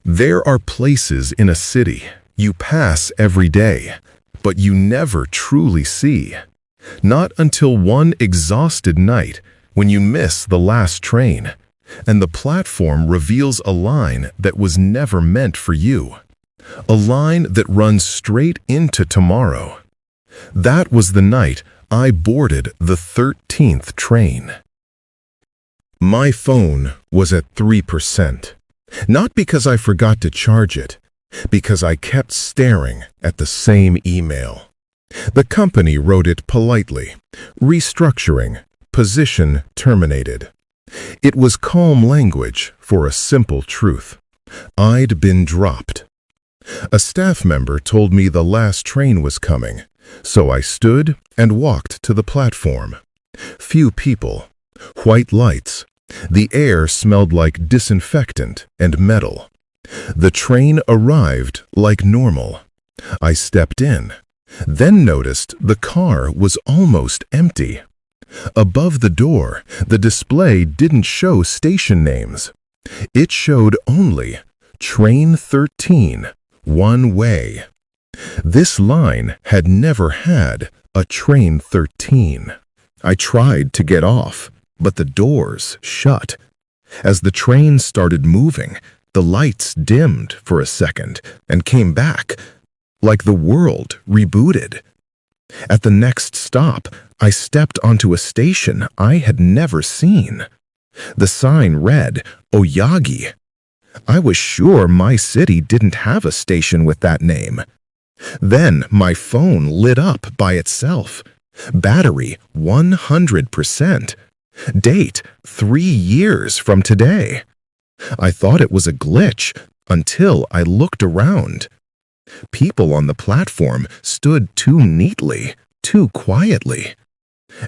There are places in a city you pass every day, but you never truly see. Not until one exhausted night when you miss the last train, and the platform reveals a line that was never meant for you. A line that runs straight into tomorrow. That was the night I boarded the 13th train. My phone was at 3%. Not because I forgot to charge it, because I kept staring at the same email. The company wrote it politely, restructuring, position terminated. It was calm language for a simple truth. I'd been dropped. A staff member told me the last train was coming, so I stood and walked to the platform. Few people, white lights. The air smelled like disinfectant and metal. The train arrived like normal. I stepped in, then noticed the car was almost empty. Above the door, the display didn't show station names. It showed only Train 13, one way. This line had never had a Train 13. I tried to get off, but the doors shut. As the train started moving, the lights dimmed for a second and came back, like the world rebooted. At the next stop, I stepped onto a station I had never seen. The sign read, Oyagi. I was sure my city didn't have a station with that name. Then my phone lit up by itself. Battery 100%. Date 3 years from today. I thought it was a glitch until I looked around. People on the platform stood too neatly, too quietly.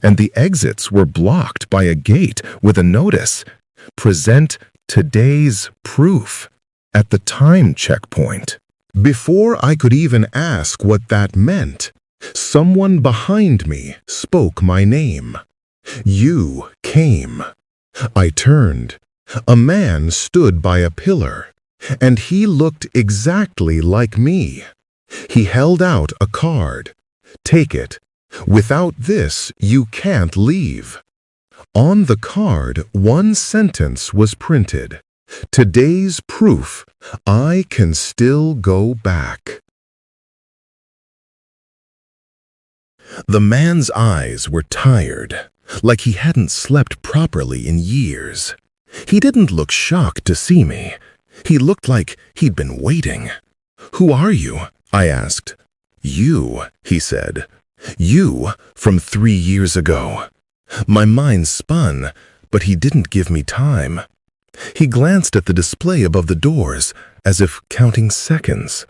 And the exits were blocked by a gate with a notice, Present today's proof, at the time checkpoint. Before I could even ask what that meant, someone behind me spoke my name. You came. I turned. A man stood by a pillar, and he looked exactly like me. He held out a card. Take it. Without this, you can't leave. On the card, one sentence was printed. Today's proof, I can still go back. The man's eyes were tired, like he hadn't slept properly in years. He didn't look shocked to see me. He looked like he'd been waiting. Who are you? I asked. You, he said. You from 3 years ago. My mind spun, but he didn't give me time. He glanced at the display above the doors, as if counting seconds.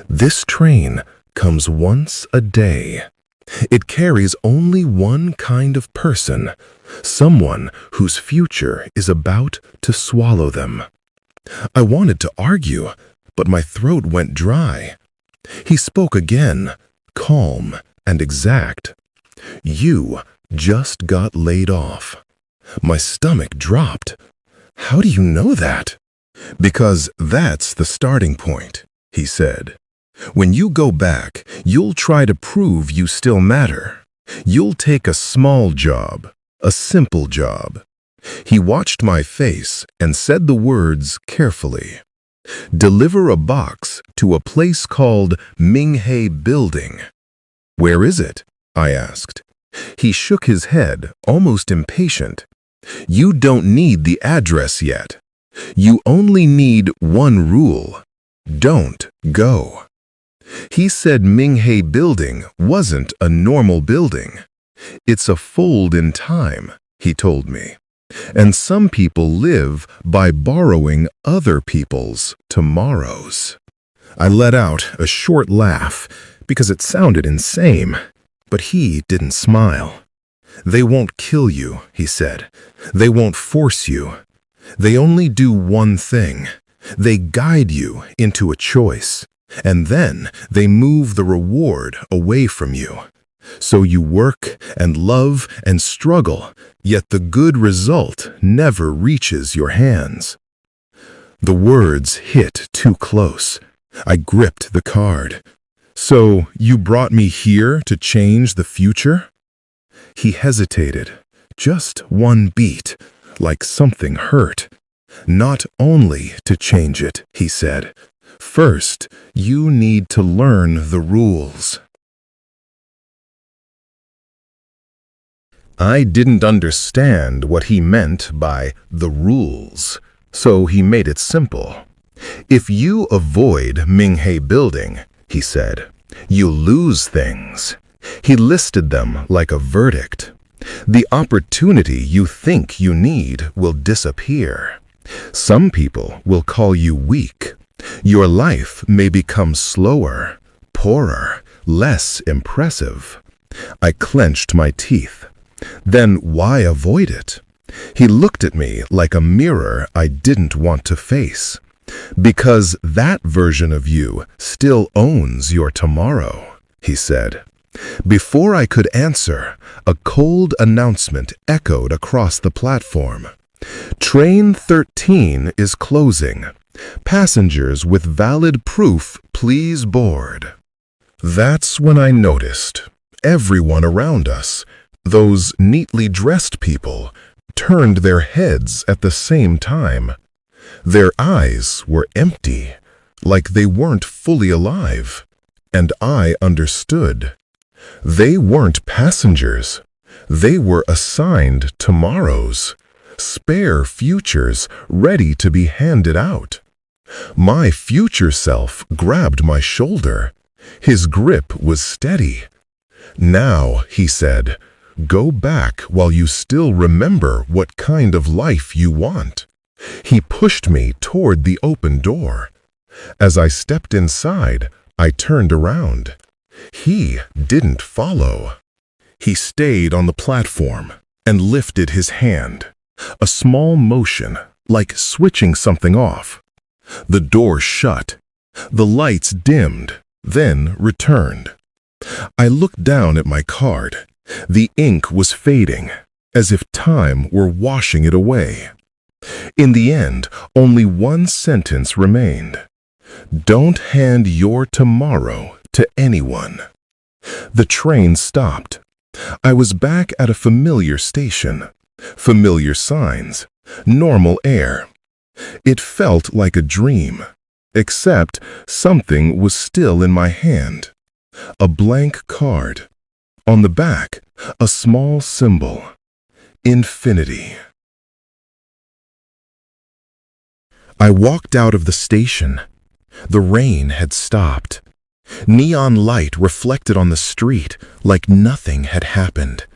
This train comes once a day. It carries only one kind of person, someone whose future is about to swallow them. I wanted to argue, but my throat went dry. He spoke again, calm and exact. You just got laid off. My stomach dropped. How do you know that? Because that's the starting point, he said. When you go back, you'll try to prove you still matter. You'll take a small job, a simple job. He watched my face and said the words carefully. Deliver a box to a place called Minghe Building. Where is it? I asked. He shook his head, almost impatient. You don't need the address yet. You only need one rule. Don't go. He said Minghe Building wasn't a normal building. It's a fold in time, he told me. And some people live by borrowing other people's tomorrows. I let out a short laugh because it sounded insane, but he didn't smile. They won't kill you, he said. They won't force you. They only do one thing. They guide you into a choice, and then they move the reward away from you. So you work and love and struggle, yet the good result never reaches your hands. The words hit too close. I gripped the card. "So you brought me here to change the future?" He hesitated, just one beat, like something hurt. "Not only to change it," he said. "First, you need to learn the rules." I didn't understand what he meant by the rules, so he made it simple. "If you avoid Minghe Building," he said, "you lose things." He listed them like a verdict. "The opportunity you think you need will disappear. Some people will call you weak. Your life may become slower, poorer, less impressive." I clenched my teeth. Then why avoid it? He looked at me like a mirror I didn't want to face. "Because that version of you still owns your tomorrow," he said. Before I could answer, a cold announcement echoed across the platform. "Train 13 is closing. Passengers with valid proof, please board." That's when I noticed everyone around us, those neatly dressed people, turned their heads at the same time. Their eyes were empty, like they weren't fully alive, and I understood. They weren't passengers. They were assigned tomorrows, spare futures ready to be handed out. My future self grabbed my shoulder. His grip was steady. "Now," he said, "go back while you still remember what kind of life you want." He pushed me toward the open door. As I stepped inside, I turned around. He didn't follow. He stayed on the platform and lifted his hand. A small motion, like switching something off. The door shut. The lights dimmed, then returned. I looked down at my card. The ink was fading, as if time were washing it away. In the end, only one sentence remained. "Don't hand your tomorrow to anyone." The train stopped. I was back at a familiar station, familiar signs, normal air. It felt like a dream, except something was still in my hand. A blank card. On the back, a small symbol. Infinity. I walked out of the station. The rain had stopped. Neon light reflected on the street like nothing had happened.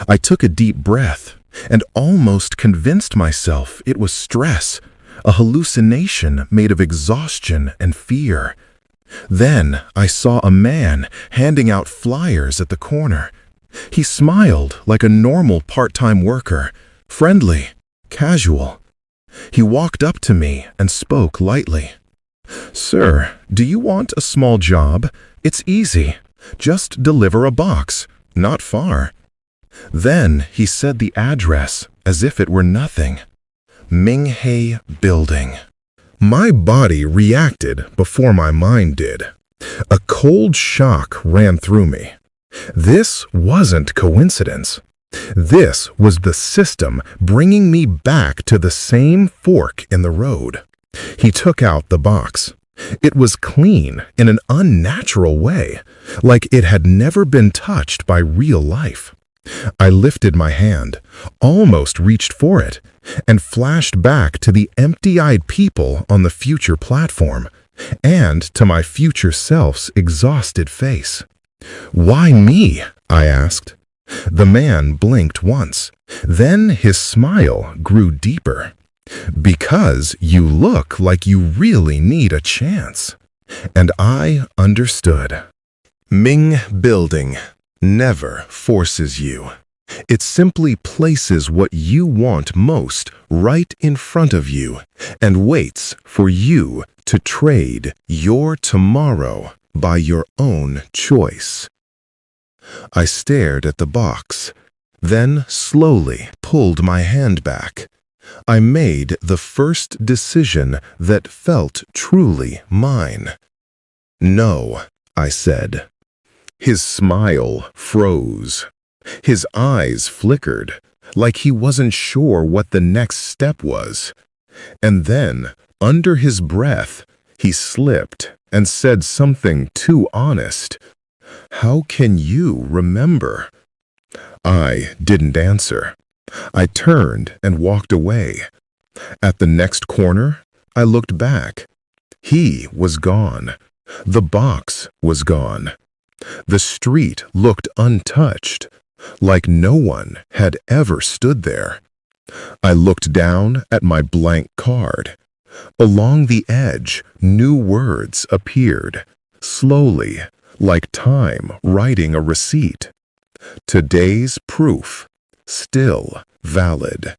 I took a deep breath and almost convinced myself it was stress, a hallucination made of exhaustion and fear. Then I saw a man handing out flyers at the corner. He smiled like a normal part-time worker, friendly, casual. He walked up to me and spoke lightly. "Sir, do you want a small job? It's easy. Just deliver a box, not far." Then he said the address as if it were nothing. Minghe Building. My body reacted before my mind did. A cold shock ran through me. This wasn't coincidence. This was the system bringing me back to the same fork in the road. He took out the box. It was clean in an unnatural way, like it had never been touched by real life. I lifted my hand, almost reached for it, and flashed back to the empty-eyed people on the future platform, and to my future self's exhausted face. "Why me?" I asked. The man blinked once. Then his smile grew deeper. "Because you look like you really need a chance." And I understood. Ming Building never forces you. It simply places what you want most right in front of you and waits for you to trade your tomorrow by your own choice. I stared at the box, then slowly pulled my hand back. I made the first decision that felt truly mine. No, I said. His smile froze. His eyes flickered, like he wasn't sure what the next step was. And then, under his breath, he slipped and said something too honest. "How can you remember?" I didn't answer. I turned and walked away. At the next corner, I looked back. He was gone. The box was gone. The street looked untouched, like no one had ever stood there. I looked down at my blank card. Along the edge, new words appeared, slowly, like time writing a receipt. Today's proof, still valid.